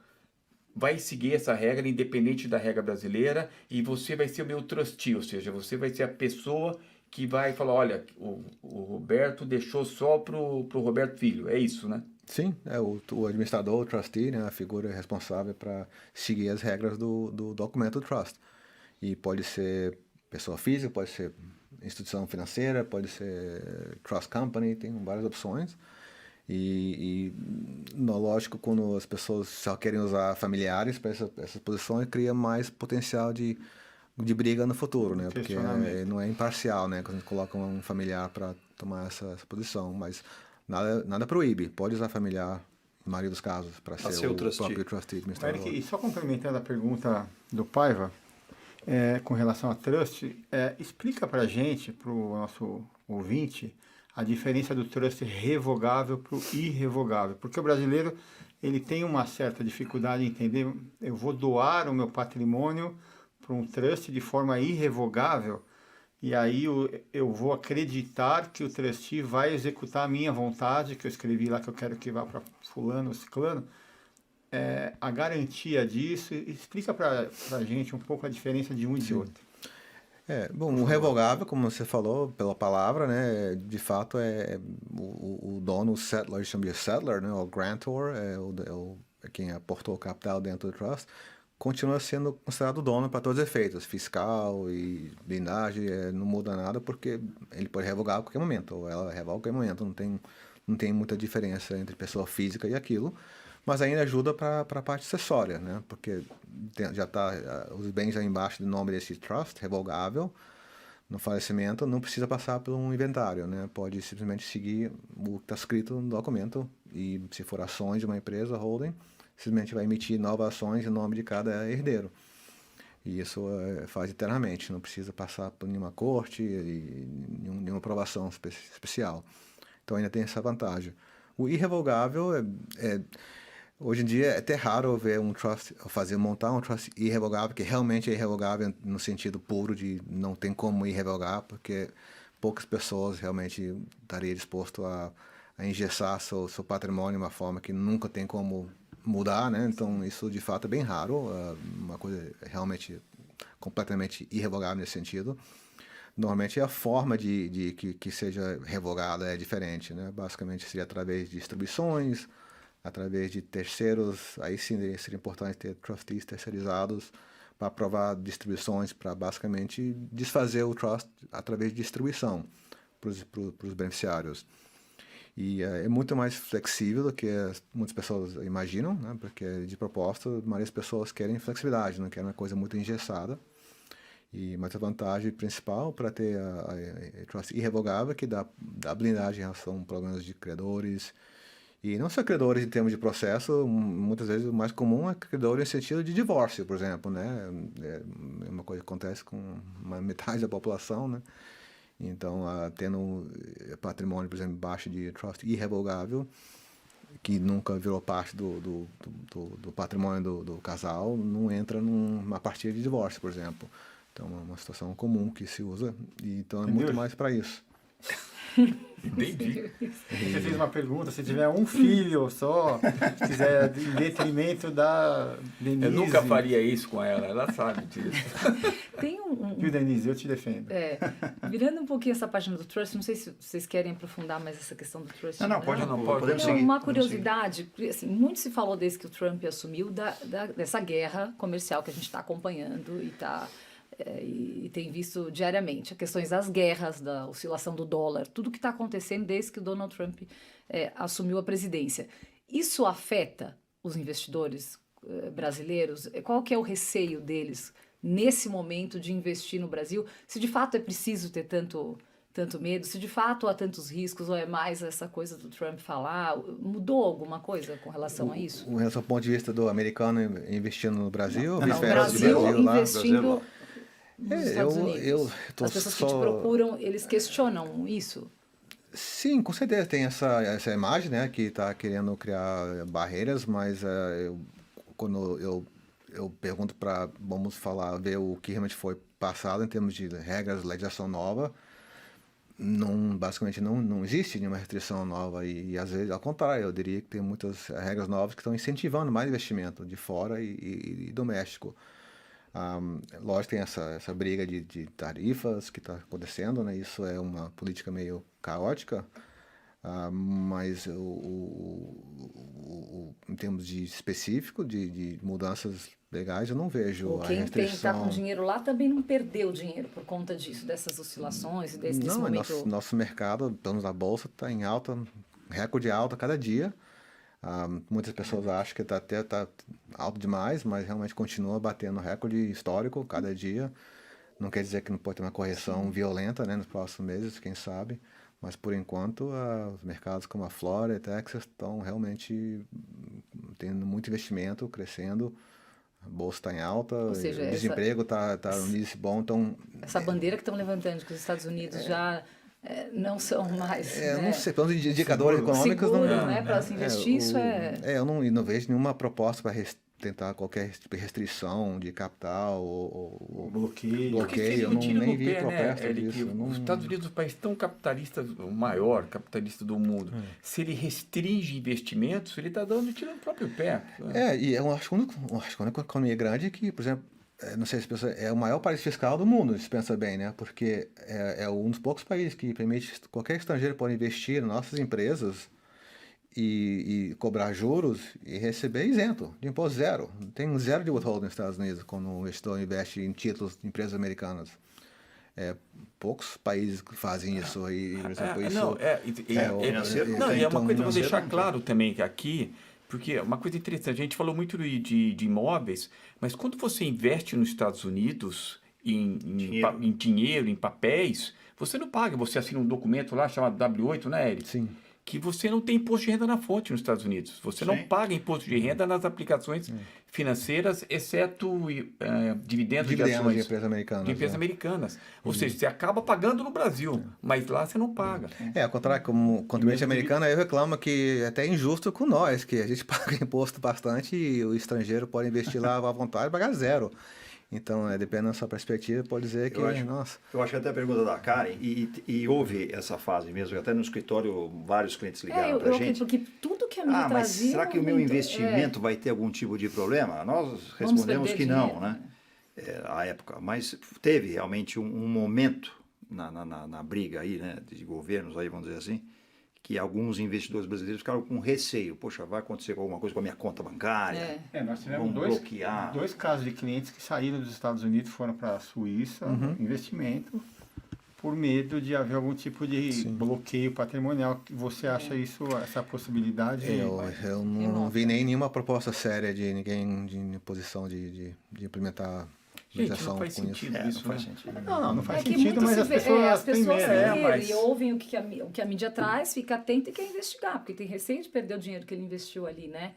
Vai seguir essa regra independente da regra brasileira e você vai ser o meu trustee, ou seja, você vai ser a pessoa que vai falar, olha, o Roberto deixou só pro Roberto Filho, é isso, né? Sim, o administrador, o trustee, né, a figura responsável para seguir as regras do documento do trust. E pode ser pessoa física, pode ser instituição financeira, pode ser trust company, tem várias opções. Lógico, quando as pessoas só querem usar familiares para essas posições, cria mais potencial de briga no futuro, né? Porque não é imparcial, né? Quando a gente coloca um familiar para tomar essa posição, mas nada proíbe. Pode usar familiar, na maioria dos casos, para ser o próprio trustee administrador. Eric, e só complementando a pergunta do Paiva, com relação a trust, explica para a gente, para o nosso ouvinte, a diferença do trust revogável para o irrevogável. Porque o brasileiro ele tem uma certa dificuldade em entender, eu vou doar o meu patrimônio para um trust de forma irrevogável, e aí eu vou acreditar que o trustee vai executar a minha vontade, que eu escrevi lá que eu quero que vá para fulano ou ciclano. A garantia disso, explica para a gente um pouco a diferença de um e de outro. Bom, o revogável, como você falou, pela palavra, né, de fato o dono, o settler, chama de settler, né, o grantor, é quem aportou o capital dentro do trust, continua sendo considerado dono para todos os efeitos, fiscal e blindagem, não muda nada porque ele pode revogar a qualquer momento, ou ela revoga a qualquer momento, não tem muita diferença entre pessoa física e aquilo, mas ainda ajuda para a parte acessória, né? Porque já está os bens já embaixo do nome desse trust, revogável, no falecimento não precisa passar por um inventário, né? Pode simplesmente seguir o que está escrito no documento e se for ações de uma empresa, holding, simplesmente vai emitir novas ações em nome de cada herdeiro. E isso faz eternamente, não precisa passar por nenhuma corte e nenhuma aprovação especial. Então ainda tem essa vantagem. O irrevogável hoje em dia é até raro ver um trust, montar um trust irrevogável, que realmente é irrevogável no sentido puro de não tem como irrevogar, porque poucas pessoas realmente estariam dispostas a engessar seu patrimônio de uma forma que nunca tem como mudar, né? Então isso de fato é bem raro, uma coisa realmente completamente irrevogável nesse sentido. Normalmente a forma de que seja revogada é diferente, né? Basicamente seria através de distribuições, através de terceiros, aí sim seria importante ter trustees terceirizados para aprovar distribuições, para basicamente desfazer o trust através de distribuição para os beneficiários. E é muito mais flexível do que muitas pessoas imaginam, né? Porque de proposta, a maioria das pessoas querem flexibilidade, não querem uma coisa muito engessada. Mas a vantagem principal para ter a trust irrevogável é que dá blindagem em relação a problemas de credores E não só credores em termos de processo, muitas vezes o mais comum é credor em sentido de divórcio, por exemplo, né? É uma coisa que acontece com uma metade da população, né? Então, tendo patrimônio, por exemplo, baixo de trust irrevogável, que nunca virou parte do patrimônio do casal, não entra numa partida de divórcio, por exemplo. Então, é uma situação comum que se usa, e então é muito mais para isso. Entendi. Você fez uma pergunta, se tiver um filho só, se quiser em detrimento da Denise. Eu nunca faria isso com ela sabe disso. Tem Viu, Denise, eu te defendo. Virando um pouquinho essa página do trust, não sei se vocês querem aprofundar mais essa questão do trust. Não, pode, podemos Não, seguir. uma curiosidade, assim, muito se falou desde que o Trump assumiu dessa guerra comercial que a gente está acompanhando e tem visto diariamente, as questões das guerras, da oscilação do dólar, tudo que está acontecendo desde que o Donald Trump assumiu a presidência. Isso afeta os investidores brasileiros? Qual que é o receio deles nesse momento de investir no Brasil? Se de fato é preciso ter tanto medo, se de fato há tantos riscos, ou é mais essa coisa do Trump falar, mudou alguma coisa com relação a isso? Com relação ao ponto de vista do americano investindo no Brasil, O vice-versa do Brasil Brasil lá? investindo nos Estados Unidos. Tô As pessoas que te procuram, eles questionam isso? Sim, com certeza tem essa imagem, né, que está querendo criar barreiras, mas quando eu pergunto para, vamos falar, ver o que realmente foi passado em termos de regras, legislação nova, basicamente não existe nenhuma restrição nova e às vezes, ao contrário, eu diria que tem muitas regras novas que estão incentivando mais investimento de fora e doméstico. Lógico, tem essa briga de tarifas que está acontecendo, né? Isso é uma política meio caótica, mas em termos de específico, de mudanças legais, eu não vejo a restrição. Quem está com dinheiro lá também não perdeu dinheiro por conta disso, dessas oscilações e desse momento. Nosso mercado, pelo menos na Bolsa, está em alta, recorde alta cada dia. Muitas pessoas acham que está alto demais, mas realmente continua batendo recorde histórico cada dia. Não quer dizer que não pode ter uma correção violenta, né, nos próximos meses, quem sabe. Mas, por enquanto, os mercados como a Flórida e Texas estão realmente tendo muito investimento, crescendo. A bolsa está em alta, Ou seja, o desemprego está no índice bom. Então, essa bandeira que estão levantando, que os Estados Unidos já não são mais... não sei, pelos indicadores econômicos... Seguros, né, para se investir, eu não vejo nenhuma proposta para tentar qualquer tipo de restrição de capital ou bloqueio. Eu nem vi proposta disso. Os Estados Unidos é um país tão capitalista, o maior capitalista do mundo. Se ele restringe investimentos, ele está dando tiro no próprio pé. E eu acho que a única economia grande que, por exemplo, não sei se pensa, é o maior país fiscal do mundo, se pensa bem, né? Porque é um dos poucos países que permite qualquer estrangeiro pode investir nas nossas empresas e cobrar juros e receber isento, de imposto zero. Tem zero de withholding nos Estados Unidos quando o investidor investe em títulos de empresas americanas. Poucos países que fazem isso aí, por exemplo, e é uma coisa que eu vou deixar claro também que aqui, porque é uma coisa interessante, a gente falou muito de imóveis, mas quando você investe nos Estados Unidos em dinheiro, em papéis, você não paga, você assina um documento lá chamado W8, né, Eric? Sim. Que você não tem imposto de renda na fonte nos Estados Unidos. Você não paga imposto de renda nas aplicações financeiras, exceto dividendos de ações de empresas americanas. Ou seja, você acaba pagando no Brasil, mas lá você não paga. Ao contrário, como contribuinte americano, eu reclamo que é até injusto com nós, que a gente paga imposto bastante e o estrangeiro pode investir lá à vontade e pagar zero. Então, dependendo da sua perspectiva, pode dizer que... Eu acho que até a pergunta da Karen, e houve essa fase mesmo, até no escritório vários clientes ligaram para a gente. Porque tudo que a minha mas será que o meu investimento vai ter algum tipo de problema? Nós respondemos que não, dinheiro, né? À época. Mas teve realmente um momento na briga aí, né, de governos, aí, vamos dizer assim, que alguns investidores brasileiros ficaram com receio. Poxa, vai acontecer alguma coisa com a minha conta bancária? Nós tivemos bloquear. dois casos de clientes que saíram dos Estados Unidos, foram para a Suíça, investimento, por medo de haver algum tipo de bloqueio patrimonial. Você acha essa possibilidade? Eu não vi nem nenhuma proposta séria de ninguém em posição de implementar ligação não faz com sentido Não isso, faz né? sentido. Não faz É que sentido, muito mas se as vê- pessoas, têm medo. leem mas- e ouvem o que a mídia traz, fica atento e quer investigar, porque tem receio de perder o dinheiro que ele investiu ali, né?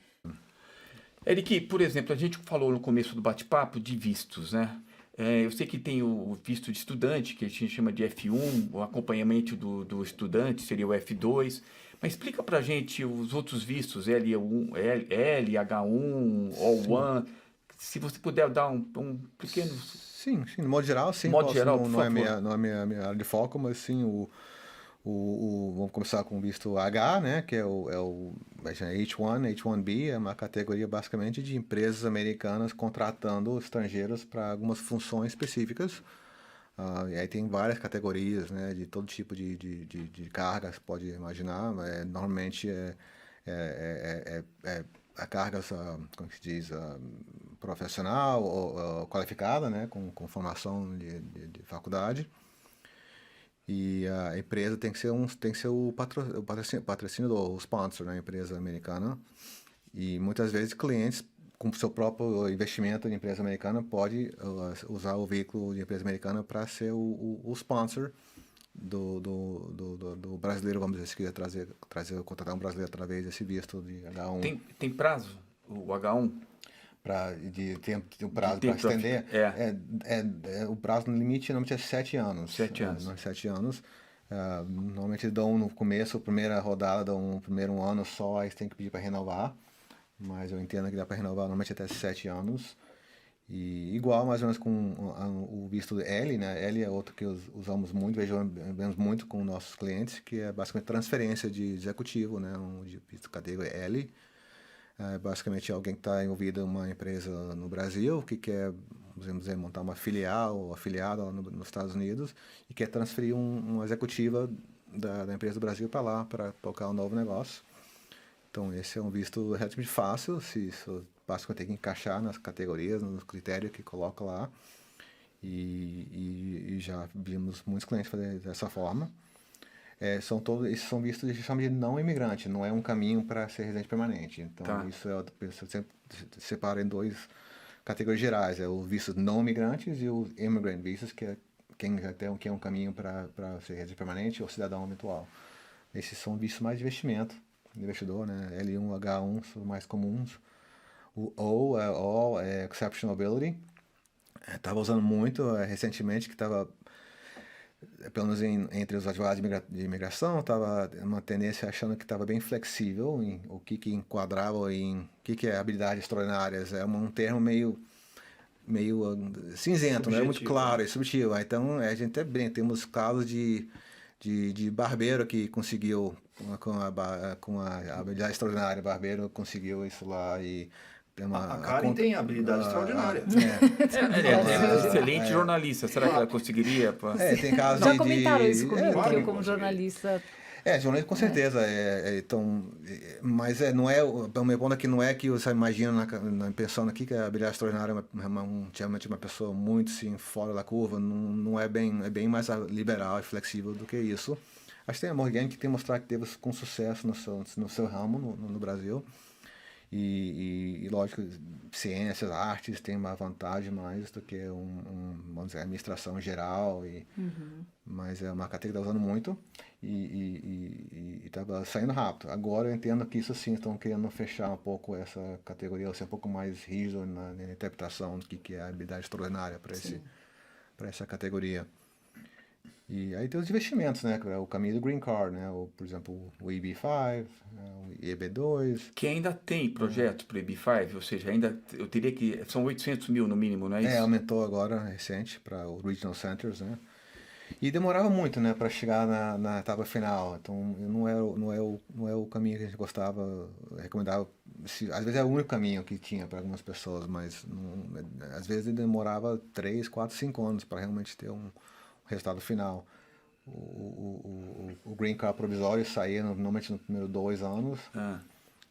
Eric, por exemplo, a gente falou no começo do bate-papo de vistos, né? Eu sei que tem o visto de estudante, que a gente chama de F1, o acompanhamento do estudante seria o F2, mas explica pra gente os outros vistos, L1, H1, O1, se você puder dar um pequeno... Sim, no modo geral, sim. Modo geral, por não é favor. não é minha área de foco, mas sim vamos começar com o visto H, né, que é o H1, H1B, é uma categoria basicamente de empresas americanas contratando estrangeiros para algumas funções específicas. E aí tem várias categorias, né, de todo tipo de cargas, pode imaginar. Normalmente a cargas, como se diz, profissional ou qualificada, né, com formação de faculdade. E a empresa tem que ser o patrocinador, o sponsor, né, empresa americana. E muitas vezes clientes com seu próprio investimento em empresa americana pode usar o veículo de empresa americana para ser o sponsor do brasileiro, vamos dizer, se quiser contratar um brasileiro através desse visto de H1. Tem prazo, o H1? De tempo, o prazo De para tempo pra estender, ficar- o prazo no limite normalmente é 7 anos. 7 anos. 7 anos. Normalmente dão no começo, a primeira rodada, dão primeiro um ano só, aí você tem que pedir para renovar. Mas eu entendo que dá para renovar normalmente até 7 anos. E igual mais ou menos com o visto L, né? L é outro que usamos muito, vemos muito com nossos clientes, que é basicamente transferência de executivo, né? De visto categoria L. Basicamente alguém que está envolvido em uma empresa no Brasil, que quer, vamos dizer, montar uma filial ou afiliada lá nos Estados Unidos e quer transferir uma executiva da empresa do Brasil para lá, para tocar um novo negócio. Então, esse é um visto relativamente fácil, basicamente tem que encaixar nas categorias, nos critérios que coloca lá. E já vimos muitos clientes fazer dessa forma. Esses são vistos, a gente chama de não imigrante, não é um caminho para ser residente permanente. Então, Tá. isso eu sempre separo em 2 categorias gerais, o visto não imigrantes e o immigrant vistos, que é quem já tem um caminho para ser residente permanente ou cidadão eventual. Esses são vistos mais de investimento, investidor, né? L1, H1 são mais comuns. O O é All Exceptional Ability. Estava usando muito recentemente, que estava, pelo menos entre os advogados de imigração, estava uma tendência achando que estava bem flexível em o que enquadrava em o que é habilidades extraordinárias. É um termo meio cinzento, não é muito Subjetivo, claro, é subjetivo. Então, a gente até bem, temos casos de barbeiro que conseguiu, com a habilidade extraordinária, barbeiro conseguiu isso lá e tem A Karen tem habilidade extraordinária. Excelente jornalista, será que ela conseguiria? Tem casos Já comentaram isso comigo, claro que eu que como consegue. jornalista... jornalismo com certeza. Então, mas não é, o meu ponto aqui não é que você imagina pensando aqui que a habilidade extraordinária geralmente uma pessoa muito sim, fora da curva, não é bem mais liberal e flexível do que isso. Acho que tem a Morgan que tem mostrado que teve com sucesso no seu ramo no Brasil. E lógico, ciências, artes tem uma vantagem mais do que vamos dizer, administração geral, mas é uma categoria que está usando muito e estava saindo rápido. Agora eu entendo que isso sim, estão querendo fechar um pouco essa categoria, ser um pouco mais rígido na interpretação do que é a habilidade extraordinária para essa categoria. E aí tem os investimentos, né? O caminho do Green Card, né? Por exemplo, o EB-5, o EB-2. Que ainda tem projetos para o EB-5, ou seja, ainda eu teria que... São 800 mil no mínimo, não é isso? Aumentou agora, recente, para o Regional Centers, né? E demorava muito, né? Para chegar na etapa final. Então, não é o caminho que a gente gostava, recomendava. Às vezes é o único caminho que tinha para algumas pessoas, mas às vezes demorava 3, 4, 5 anos para realmente ter um resultado final. O Green Card provisório saía normalmente nos primeiros 2 anos,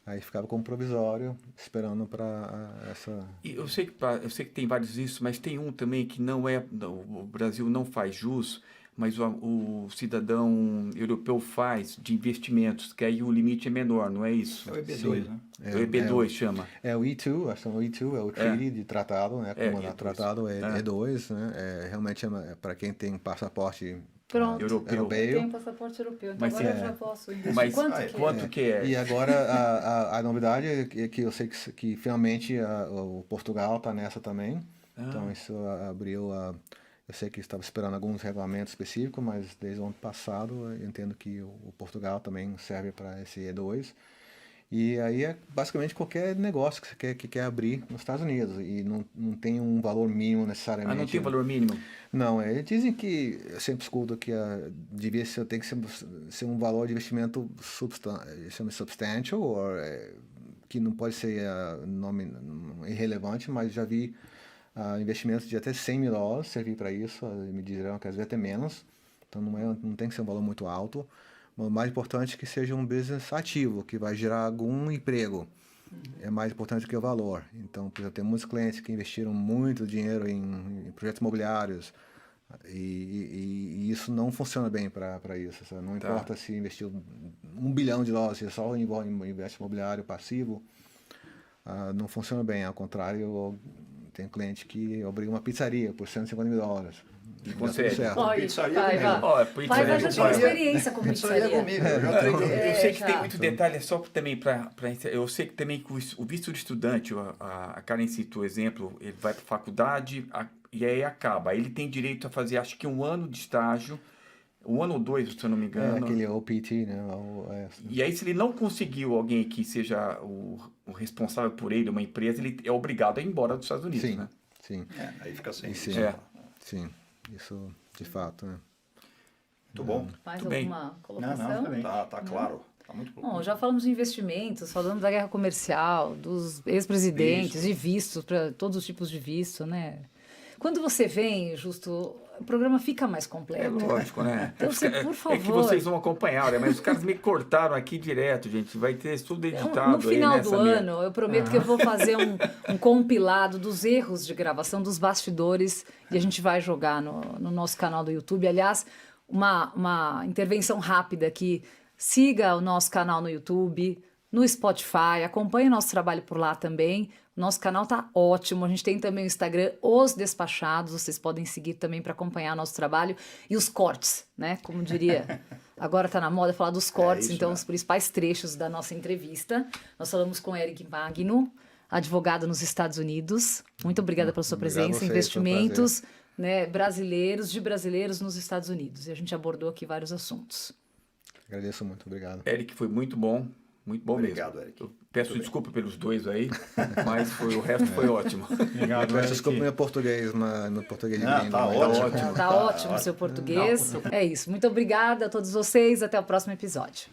aí ficava como provisório, esperando para essa... E eu sei que tem vários isso, mas tem um também que não é... O Brasil não faz jus, mas o cidadão europeu faz de investimentos, que aí o limite é menor, não é isso? É o EB2, né? É o EB2 chama. É o E2, acho que o E2 é o treaty de tratado, né? Como E2. tratado é E2, né? Realmente para quem tem passaporte Pronto. Europeu. Eu tenho um passaporte europeu, então Mas agora sim. eu já posso investir. Mas Quanto que é? que é? E agora a novidade é que eu sei que finalmente o Portugal está nessa também. Então isso abriu eu sei que estava esperando alguns regulamentos específicos, mas desde o ano passado eu entendo que o Portugal também serve para esse E2. E aí é basicamente qualquer negócio que quer abrir nos Estados Unidos. E não tem um valor mínimo necessariamente. Não tem valor mínimo? Não, dizem que, eu sempre escuto que tem que ser um valor de investimento substantial, ou que não pode ser nome irrelevante, mas já vi investimentos de até $100 mil servir para isso, me dirão que às vezes até menos, então não tem que ser um valor muito alto. O mais importante é que seja um business ativo, que vai gerar algum emprego. É mais importante que o valor. Então, por exemplo, tem muitos clientes que investiram muito dinheiro em projetos imobiliários e isso não funciona bem para isso. Sabe? Não importa se investiu $1 bilhão, se só investe imobiliário passivo, não funciona bem. Ao contrário, tem cliente que abriu uma pizzaria por $150 mil. Consegue. Paiva já tem experiência com pizzaria. Comigo, eu já treinei. Eu sei que tem muito detalhe, só também para eu sei que também que o visto de estudante, a Karen citou o exemplo, ele vai para a faculdade e aí acaba. Aí ele tem direito a fazer, acho que 1 ano de estágio, 1 ano ou 2, se eu não me engano. Aquele OPT, né? E aí, se ele não conseguiu alguém que seja o responsável por ele, uma empresa, ele é obrigado a ir embora dos Estados Unidos, né? Sim. Aí fica sem. Sim, isso de fato, né? Muito bom. Mais Muito alguma colocação? Tá claro. Tá muito bom. Bom, já falamos de investimentos, falamos da guerra comercial, dos ex-presidentes, de vistos, para todos os tipos de visto, né? Quando você vem, Justo, o programa fica mais completo. É lógico, né? Então, você, por favor... É que vocês vão acompanhar, né? Mas os caras me cortaram aqui direto, gente. Vai ter tudo editado. No final aí, do ano, eu prometo que eu vou fazer um compilado dos erros de gravação, dos bastidores, e a gente vai jogar no nosso canal do YouTube. Aliás, uma intervenção rápida aqui. Siga o nosso canal no YouTube, no Spotify, acompanhe o nosso trabalho por lá também. O nosso canal tá ótimo. A gente tem também o Instagram, Os Despachados. Vocês podem seguir também para acompanhar nosso trabalho. E os cortes, né? Como diria, agora tá na moda falar dos cortes. isso, então, né? os principais trechos da nossa entrevista. Nós falamos com Eric Magno, advogado nos Estados Unidos. Muito obrigada pela sua presença. Investimentos, né, de brasileiros nos Estados Unidos. E a gente abordou aqui vários assuntos. Agradeço muito, obrigado. Eric, foi muito bom Obrigado, mesmo. Eric. Eu peço desculpa pelos dois aí, mas o resto foi ótimo. Obrigado, Peço desculpa no meu português, no português de gringo, Tá mas- ótimo. Tá ótimo o seu português. É isso. Muito obrigada a todos vocês. Até o próximo episódio.